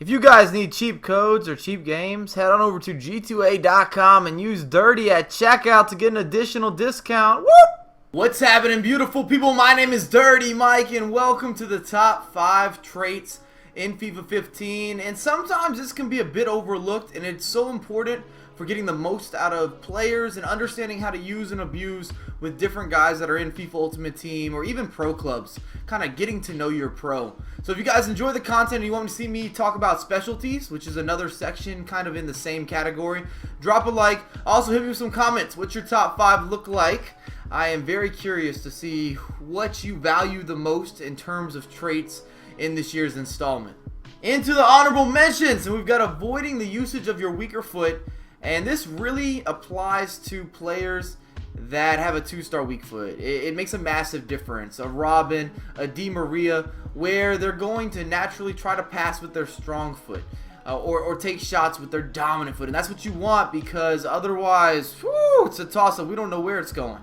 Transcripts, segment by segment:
If you guys need cheap codes or cheap games, head on over to g2a.com and use Dirty at checkout to get an additional discount. Whoop! What's happening, beautiful people? My name is Dirty Mike, and welcome to the top 5 traits in FIFA 15. And sometimes this can be a bit overlooked, and it's so important for getting the most out of players and understanding how to use and abuse with different guys that are in FIFA Ultimate Team or even pro clubs, kind of getting to know your pro. So if you guys enjoy the content and you want to see me talk about specialties, which is another section kind of in the same category, drop a like. Also hit me with some comments. What's your top 5 look like? I am very curious to see what you value the most in terms of traits in this year's installment. Into the honorable mentions, and we've got avoiding the usage of your weaker foot. And this really applies to players that have a 2-star weak foot. It makes a massive difference. A Robin, a Di Maria, where they're going to naturally try to pass with their strong foot or take shots with their dominant foot. And that's what you want, because otherwise, whew, it's a toss-up. We don't know where it's going.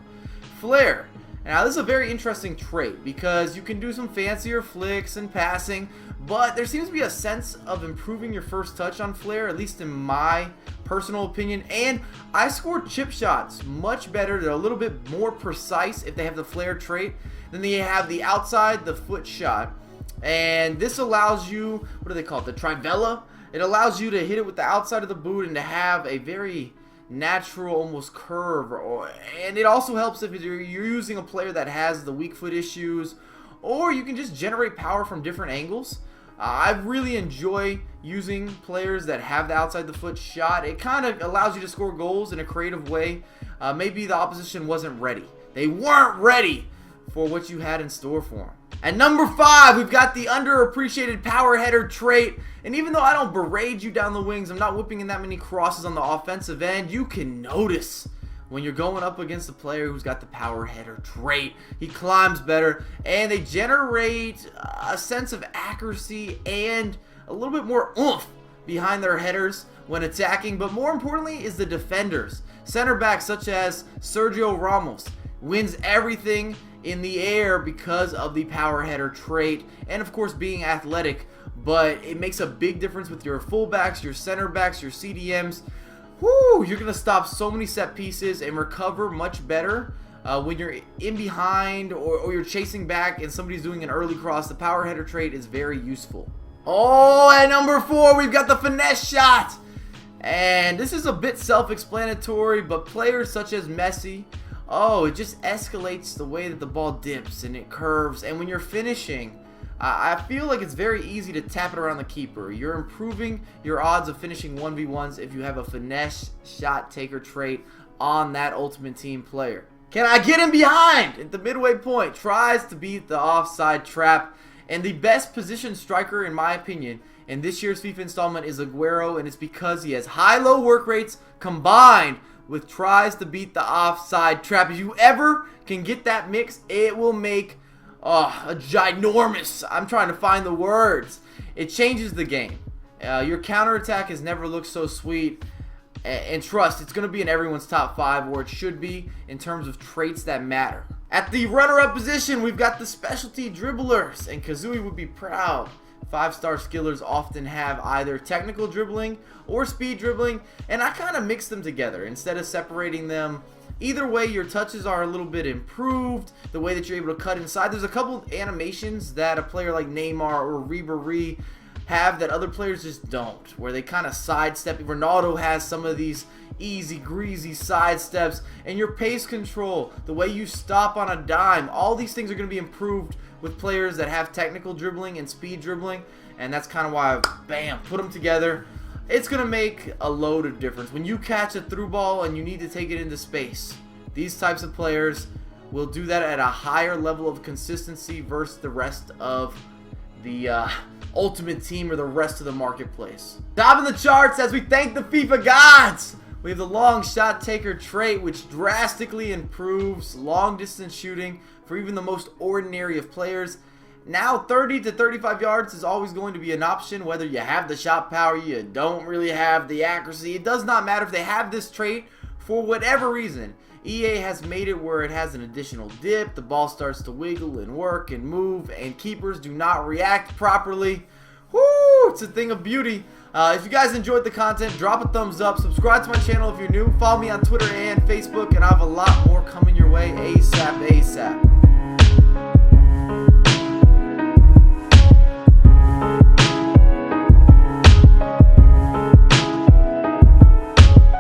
Flair. Now, this is a very interesting trait because you can do some fancier flicks and passing, but there seems to be a sense of improving your first touch on Flair, at least in my personal opinion. And I score chip shots much better. They're a little bit more precise if they have the Flair trait than they have the outside the foot shot. And this allows you, what do they call it, the trivela? It allows you to hit it with the outside of the boot and to have a very natural almost curve, and it also helps if you're using a player that has the weak foot issues, or you can just generate power from different angles. I really enjoy using players that have the outside the foot shot. It kind of allows you to score goals in a creative way. Maybe the opposition wasn't ready. They weren't ready for what you had in store for them. At number 5, we've got the underappreciated power header trait. And even though I don't berate you down the wings, I'm not whipping in that many crosses on the offensive end, you can notice when you're going up against a player who's got the power header trait. He climbs better, and they generate a sense of accuracy and a little bit more oomph behind their headers when attacking. But more importantly is the defenders. Center backs such as Sergio Ramos wins everything in the air because of the power header trait, and of course being athletic. But it makes a big difference with your fullbacks, your center backs, your CDMs. Whoo, you're gonna stop so many set pieces and recover much better when you're in behind or you're chasing back and somebody's doing an early cross. The power header trait is very useful. Oh, at number 4, we've got the finesse shot, and this is a bit self-explanatory, but players such as Messi, oh, it just escalates the way that the ball dips and it curves. And when you're finishing, I feel like it's very easy to tap it around the keeper. You're improving your odds of finishing 1v1s if you have a finesse shot taker trait on that Ultimate Team player. Can I get him behind at the midway point? Tries to beat the offside trap. And the best position striker, in my opinion, in this year's FIFA installment is Aguero, and it's because he has high-low work rates combined with tries to beat the offside trap. If you ever can get that mix, it will make a ginormous, I'm trying to find the words, it changes the game. Your counterattack has never looked so sweet, and trust, it's going to be in everyone's top 5, or it should be, in terms of traits that matter. At the runner-up position, we've got the specialty dribblers, and Kazooie would be proud. 5-star skillers often have either technical dribbling or speed dribbling, and I kind of mix them together instead of separating them. Either way, your touches are a little bit improved, the way that you're able to cut inside. There's a couple of animations that a player like Neymar or Ribéry have that other players just don't, where they kind of sidestep. Ronaldo has some of these easy, greasy sidesteps, and your pace control, the way you stop on a dime, all these things are going to be improved with players that have technical dribbling and speed dribbling, and that's kind of why I, bam, put them together. It's going to make a load of difference. When you catch a through ball and you need to take it into space, these types of players will do that at a higher level of consistency versus the rest of the Ultimate Team or the rest of the marketplace. Top in the charts as we thank the FIFA gods, we have the Longshot Taker trait, which drastically improves long distance shooting for even the most ordinary of players. Now 30 to 35 yards is always going to be an option, whether you have the shot power, you don't really have the accuracy. It does not matter if they have this trait for whatever reason. EA has made it where it has an additional dip, the ball starts to wiggle and work and move, and keepers do not react properly. Whoo! It's a thing of beauty. If you guys enjoyed the content, drop a thumbs up. Subscribe to my channel if you're new. Follow me on Twitter and Facebook, and I have a lot more coming your way ASAP.